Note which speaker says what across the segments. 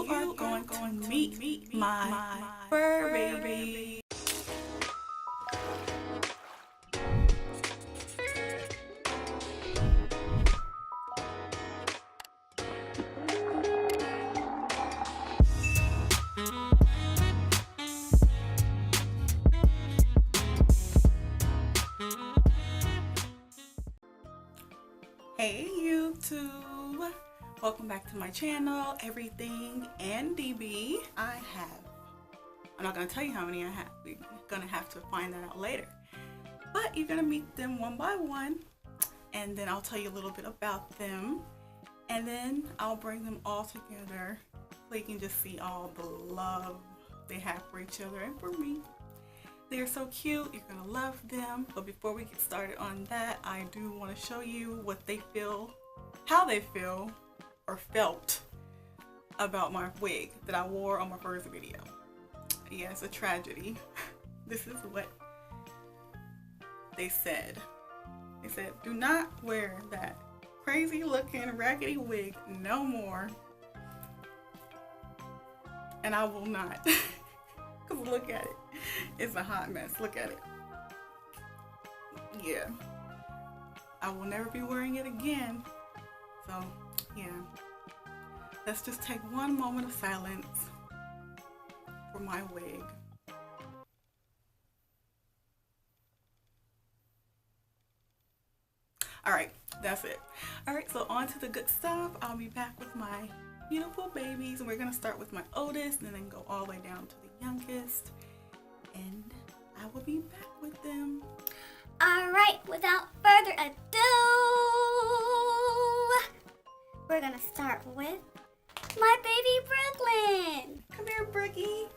Speaker 1: you are going to meet my fur baby. Hey YouTube, welcome back to my channel, Everything and DB. I'm not going to tell you how many I have, we're going to have to find that out later. But you're going to meet them one by one, and then I'll tell you a little bit about them, and then I'll bring them all together so you can just see all the love they have for each other and for me. They're so cute, you're gonna love them. But before we get started on that, I do want to show you what they feel, how they feel or felt about my wig that I wore on my first video. Yeah, it's a tragedy. This is what they said. They said, do not wear that crazy looking raggedy wig no more. And I will not. Cause look at it. It's a hot mess. Look at it. Yeah. I will never be wearing it again. So, yeah. Let's just take one moment of silence for my wig. Alright, that's it. Alright, so on to the good stuff. I'll be back with my beautiful babies. And we're going to start with my oldest and then go all the way down to the youngest. And I will be back with them.
Speaker 2: Alright, without further ado, we're gonna start with my baby Brooklyn.
Speaker 1: Come here, Brookie.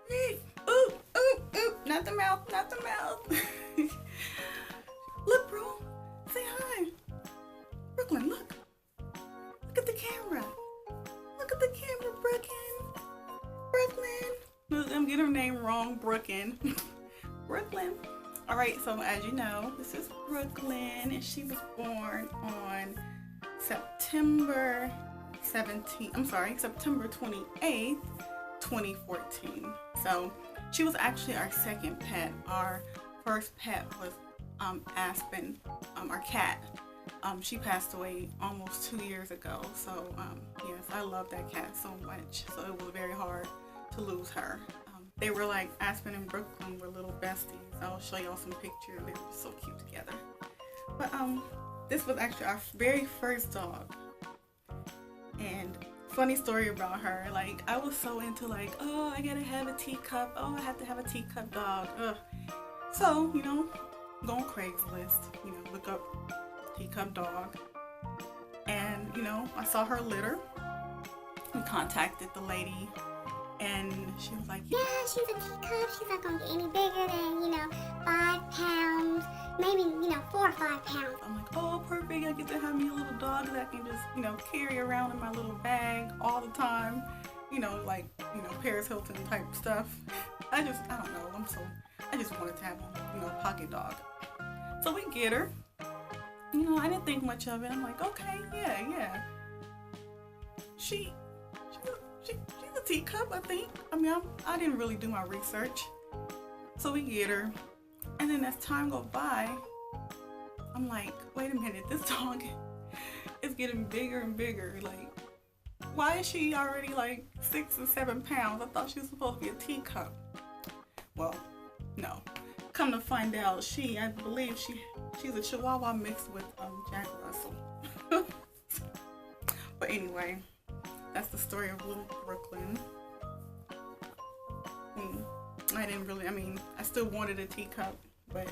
Speaker 1: Hey. Ooh, ooh, ooh. Not the mouth, not the mouth. Look, bro. Say hi. Brooklyn, look. Look at the camera. Look at the camera, Brooklyn. Brooklyn. I'm getting her name wrong, Brooklyn. Brooklyn. Alright, so as you know, this is Brooklyn, and she was born on September 28th, 2014. So she was actually our second pet. Our first pet was Aspen, our cat. She passed away almost 2 years ago, so yes, I love that cat so much, so it was very hard to lose her. They were like, Aspen and Brooklyn were little besties. I'll show y'all some pictures. They were so cute together. But this was actually our very first dog. And funny story about her, like I was so into like, oh, I gotta have a teacup. Oh, I have to have a teacup dog. Ugh. So, you know, go on Craigslist, you know, look up teacup dog, and you know, I saw her litter. We contacted the lady, and she was like,
Speaker 2: yeah, she's a teacup. She's not gonna get any bigger than, 5 pounds, maybe, 4 or 5 pounds.
Speaker 1: I'm like, oh, perfect. I get to have me a little dog that I can just, carry around in my little bag all the time. Like, Paris Hilton type stuff. I don't know. I just wanted to have a pocket dog. So we get her. I didn't think much of it. I'm like, okay, yeah. She's a teacup, I think. I didn't really do my research. So we get her. And then as time goes by, I'm like, wait a minute, this dog is getting bigger and bigger. Like, why is she already like 6 or 7 pounds? I thought she was supposed to be a teacup. Well, no. Come to find out, I believe she's a Chihuahua mixed with Jack Russell. But anyway, that's the story of little Brooklyn. I still wanted a teacup, but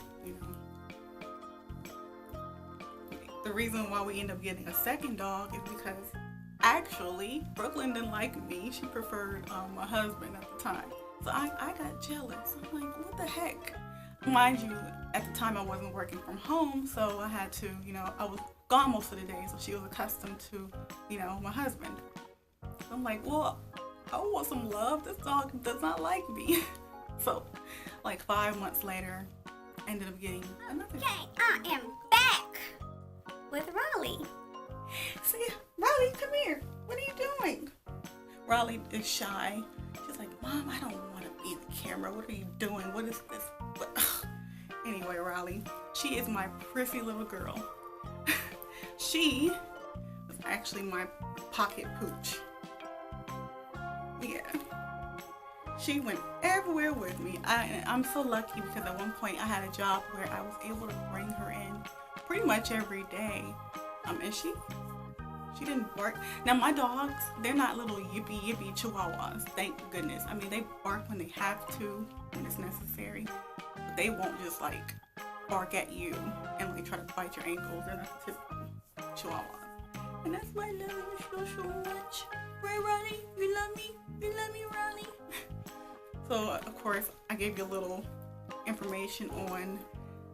Speaker 1: the reason why we ended up getting a second dog is because actually Brooklyn didn't like me. She preferred my husband at the time. So I got jealous. I'm like, what the heck? Mind you, at the time I wasn't working from home, so I had to, I was gone most of the day, so she was accustomed to, my husband. So I'm like, well, I want some love. This dog does not like me. So, like 5 months later, I ended up getting another dog.
Speaker 2: Okay, I am back with Raleigh.
Speaker 1: See, Raleigh, come here. What are you doing? Raleigh is shy. She's like, Mom, I don't want to be in the camera. What are you doing? What is this? Anyway, Raleigh, she is my prissy little girl. She was actually my pocket pooch. Yeah. She went everywhere with me. I'm so lucky because at one point I had a job where I was able to bring her in pretty much every day. And she didn't bark. Now my dogs, they're not little yippy Chihuahuas, thank goodness. I mean, they bark when they have to, when it's necessary. But they won't just like bark at you and like try to bite your ankles. They're not the typical Chihuahuas. And that's why I love you so much. Right, Ronnie? You love me? You love me, Ronnie? So, of course, I gave you a little information on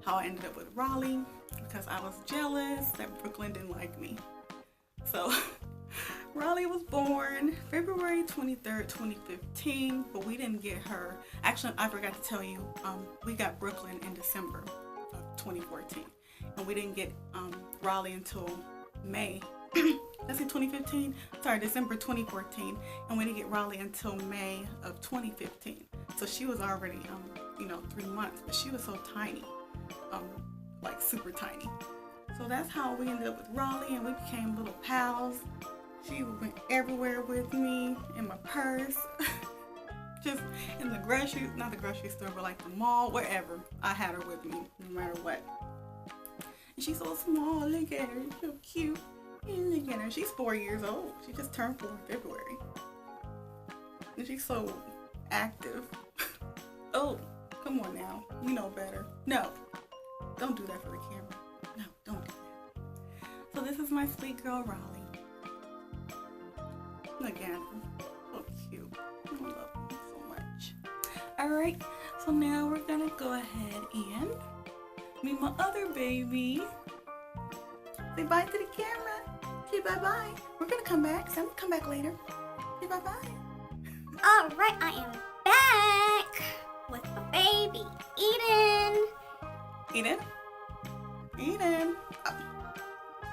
Speaker 1: how I ended up with Raleigh because I was jealous that Brooklyn didn't like me. So, Raleigh was born February 23rd, 2015, but we didn't get her. Actually, I forgot to tell you, we got Brooklyn in December of 2014, and we didn't get Raleigh until May. That's in 2015. Sorry, December 2014, and we didn't get Raleigh until May of 2015. So she was already, 3 months, but she was so tiny, like super tiny. So that's how we ended up with Raleigh, and we became little pals. She went everywhere with me, in my purse, just in the not the grocery store, but like the mall, wherever. I had her with me, no matter what. And she's so small. Look at her, so cute. Look at her. She's 4 years old. She just turned 4 in February. And she's so active. Oh, come on now. We know better. No, don't do that for the camera. No, don't do that. So this is my sweet girl, Raleigh. Look at him. So cute. I love him so much. Alright, so now we're gonna go ahead and meet my other baby. Say bye to the camera. Say bye-bye. We're gonna come back. So I'm gonna come back later. Say bye-bye.
Speaker 2: Alright, I am back with my baby, Eden.
Speaker 1: Eden? Eden. Oh,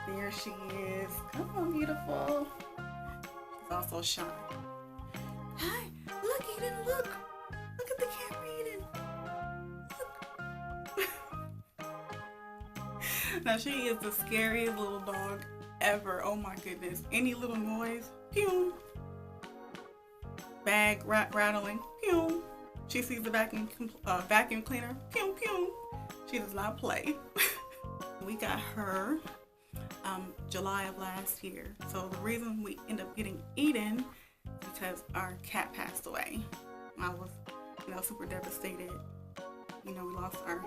Speaker 1: there she is. Come on, beautiful. She's also shy. Hi. Look, Eden. Look. Look at the camera, Eden. Look. Now, she is the scariest little dog ever. Oh, my goodness. Any little noise. Pew. Bag rattling. Pew. She sees the vacuum cleaner. Pew, pew. She does not play. We got her July of last year. So the reason we end up getting Eden is because our cat passed away. I was, super devastated. We lost our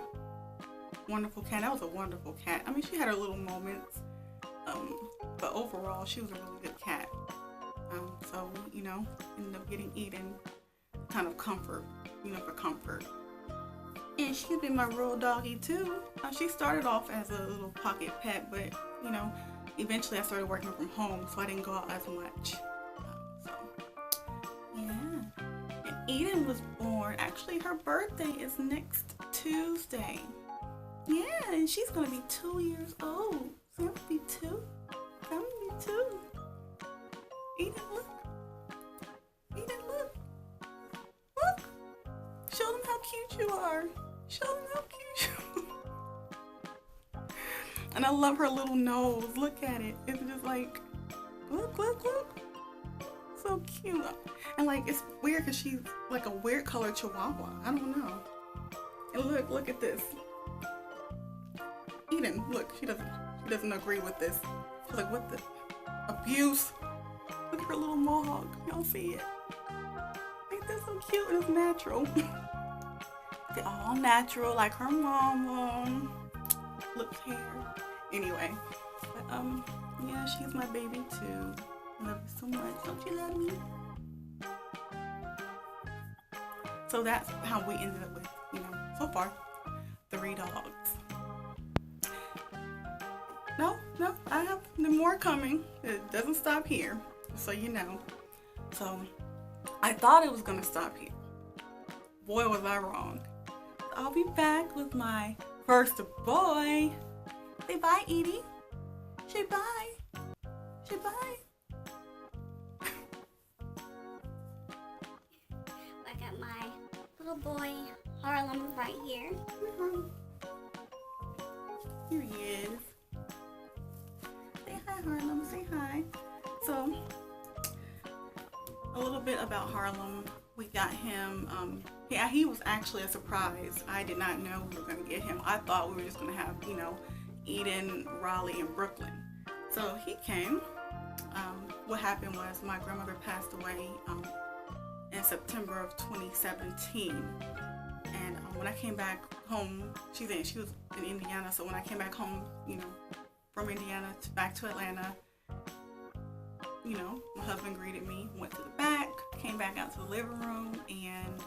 Speaker 1: wonderful cat. That was a wonderful cat. I mean, she had her little moments, but overall, she was a really good cat. So we, ended up getting Eden, kind of comfort, for comfort. And she's been my real doggy too. She started off as a little pocket pet, but eventually I started working from home, so I didn't go out as much. Yeah. And Eden was born, actually her birthday is next Tuesday. Yeah, and she's gonna be 2 years old. So I'm gonna be 2. I'm gonna be 2. Eden, look. Eden, look. Look. Show them how cute you are. Show them how cute you are. And I love her little nose. Look at it. It's just like, look. So cute. And like, it's weird because she's like a weird colored Chihuahua. I don't know. And look at this. Eden, look, she doesn't agree with this. She's like, what the abuse? Look at her little mohawk. Y'all see it? Ain't that so cute? It's natural. They're all natural, like her mama. Lips, hair. Anyway, but yeah, she's my baby too. I love you so much. Don't you love me? So that's how we ended up with, so far, 3 dogs. No, I have more coming. It doesn't stop here, so you know. So I thought it was gonna stop here. Boy, was I wrong. I'll be back with my first boy. Say bye, Edie. Say bye. Say bye.
Speaker 2: I got my little boy Harlem right here.
Speaker 1: Here he is. Say hi, Harlem. Say hi. So, a little bit about Harlem. We got him. Yeah, he was actually a surprise. I did not know we were going to get him. I thought we were just going to have, Eden, Raleigh, and Brooklyn. So he came. What happened was my grandmother passed away in September of 2017. And when I came back home, she was in Indiana. So when I came back home, from Indiana back to Atlanta, my husband greeted me, went to the back, came back out to the living room, and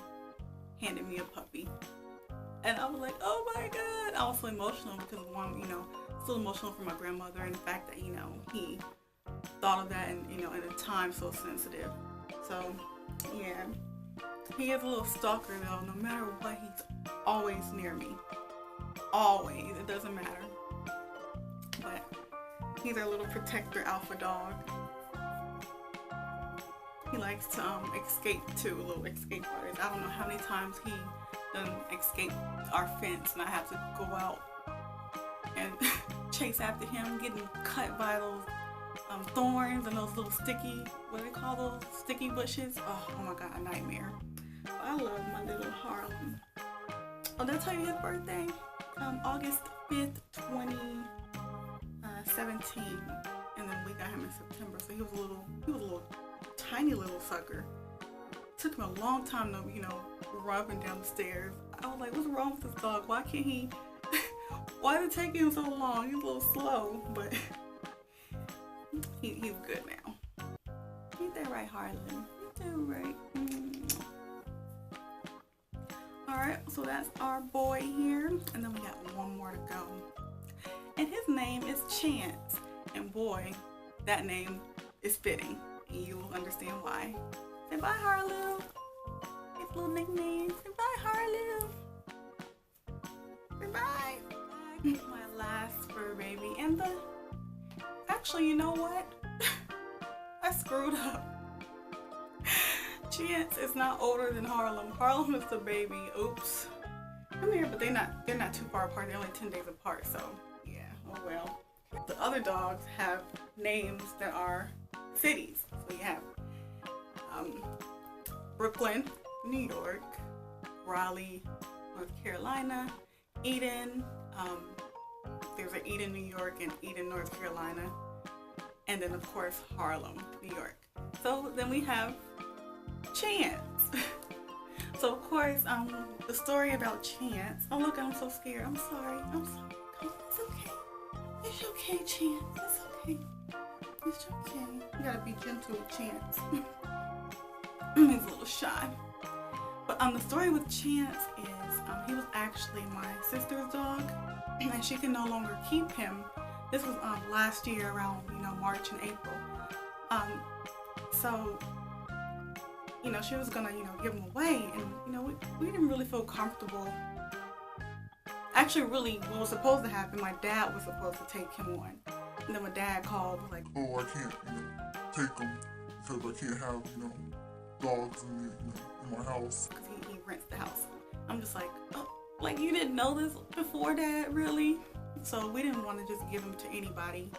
Speaker 1: handed me a puppy. And I was like, oh my God. I was so emotional because still emotional for my grandmother and the fact that, he thought of that and, at a time so sensitive. So, yeah. He is a little stalker though. No matter what, he's always near me. Always. It doesn't matter. But he's our little protector alpha dog. He likes to escape too, a little escape artist. I don't know how many times he done escaped our fence and I have to go out and chase after him, getting cut by those thorns and those little sticky, what do they call those? Sticky bushes. Oh my God, a nightmare. But I love my little Harlem. Oh, did I tell you his birthday? August 5th, 2017. And then we got him in September. So he was a little tiny little sucker. Took him a long time to, run up and down the stairs. I was like, what's wrong with this dog? Why can't he? Why did it take him so long? He's a little slow, but he's good now. Ain't that right, Harlem? Ain't that right? Alright, so that's our boy here. And then we got one more to go. And his name is Chance. And boy, that name is fitting. And you will understand why. Say bye, Harlem. His little nickname. Say bye, Harlem. Say bye. My last fur baby. And actually, you know what? I screwed up. Chance is not older than Harlem. Harlem is the baby. Oops. Come here, but they're not too far apart. They're only 10 days apart, so yeah, oh well. The other dogs have names that are cities. So you have Brooklyn, New York, Raleigh, North Carolina, Eden, there's an Eden, New York, and Eden, North Carolina, and then of course Harlem, New York. So then we have Chance. So of course, the story about Chance. Oh look, I'm so scared. I'm sorry. Come on, it's okay. It's okay, Chance. It's okay. It's okay. You gotta be gentle with Chance. He's a little shy. But the story with Chance is he was actually my sister's dog, and she can no longer keep him. This was last year around March and April. So she was gonna give him away, and we didn't really feel comfortable. Actually, really, what was supposed to happen, my dad was supposed to take him on, and then my dad called, was like,
Speaker 3: oh, I can't take him because I can't have dogs in my house,
Speaker 1: because he rents the house. I'm just like, oh, like you didn't know this before, Dad, really? So we didn't want to just give him to anybody,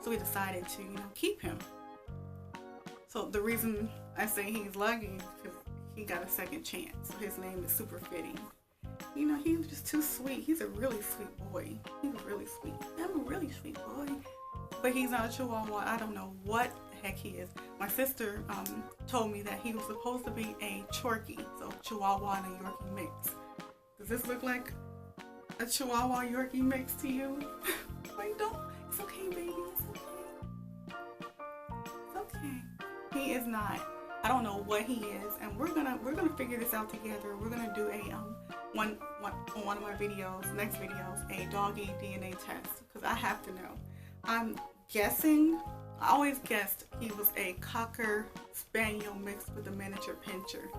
Speaker 1: so we decided to keep him. So the reason I say he's lucky is because he got a second chance. So his name is super fitting. He was just too sweet. He's a really sweet boy. He's really sweet. I'm a really sweet boy. But he's not a Chihuahua. I don't know what the heck he is. My sister told me that he was supposed to be a Chorky. So Chihuahua and a Yorkie mix. Does this look like a Chihuahua Yorkie mix to you? Like, don't. It's okay, baby. It's okay. It's okay. He is not. I don't know what he is, and we're gonna figure this out together. We're gonna do a one of my videos, next videos, a doggy DNA test, because I have to know. I'm guessing. I always guessed he was a Cocker Spaniel mixed with a miniature pincher.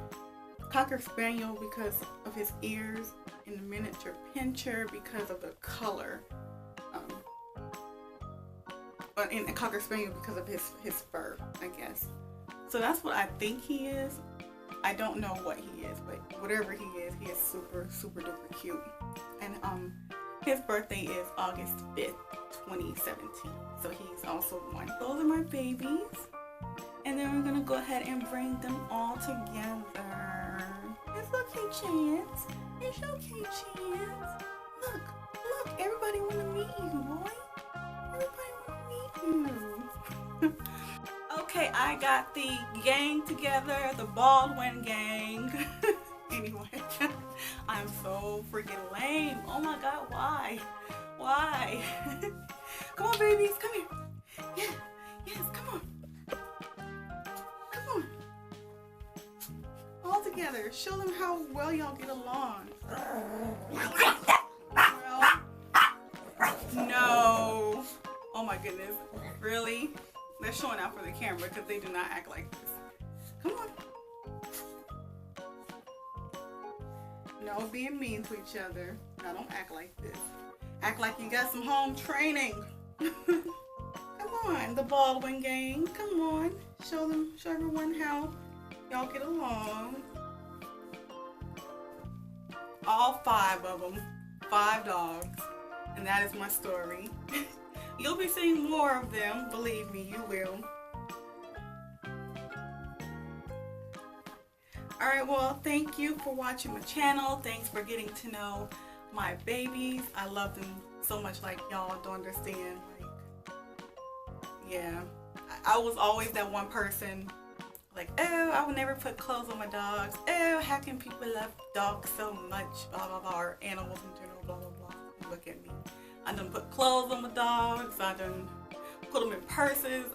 Speaker 1: Cocker Spaniel because of his ears, and the miniature pincher because of the color. but in a Cocker Spaniel because of his fur, I guess. So that's what I think he is. I don't know what he is, but whatever he is super, super duper cute. And his birthday is August 5th, 2017. So he's also one. Those are my babies. And then we're gonna go ahead and bring them all together. It's okay, Chance. It's okay, Chance. Look, everybody wanna meet you, boy. Everybody wanna meet you. Okay, I got the gang together, the Baldwin gang. Anyway, I'm so freaking lame. Oh my God, why? Why? Come on, babies, come here. Yeah, yes, come on. Come on. All together. Show them how well y'all get along. No. Oh my goodness. Really? They're showing out for the camera because they do not act like this. Come on. No being mean to each other. Now don't act like this. Act like you got some home training. Come on, the Baldwin gang. Come on. Show everyone how y'all get along. All 5 of them. 5 dogs. And that is my story. You'll be seeing more of them, believe me, you will. Alright, well, thank you for watching my channel. Thanks for getting to know my babies. I love them so much, like y'all don't understand. Like, yeah, I was always that one person, like, oh, I would never put clothes on my dogs. Oh, how can people love dogs so much, blah, blah, blah, or animals in general, blah, blah, blah. Look at me. I done put clothes on my dogs. I done put them in purses.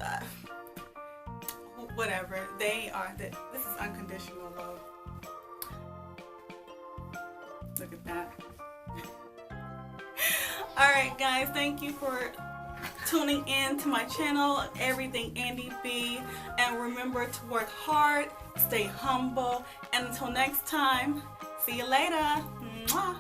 Speaker 1: Whatever. They are. This is unconditional love. Look at that. Alright guys, thank you for tuning in to my channel, Everything Andy B. And remember to work hard, stay humble, and until next time, see you later. Mwah.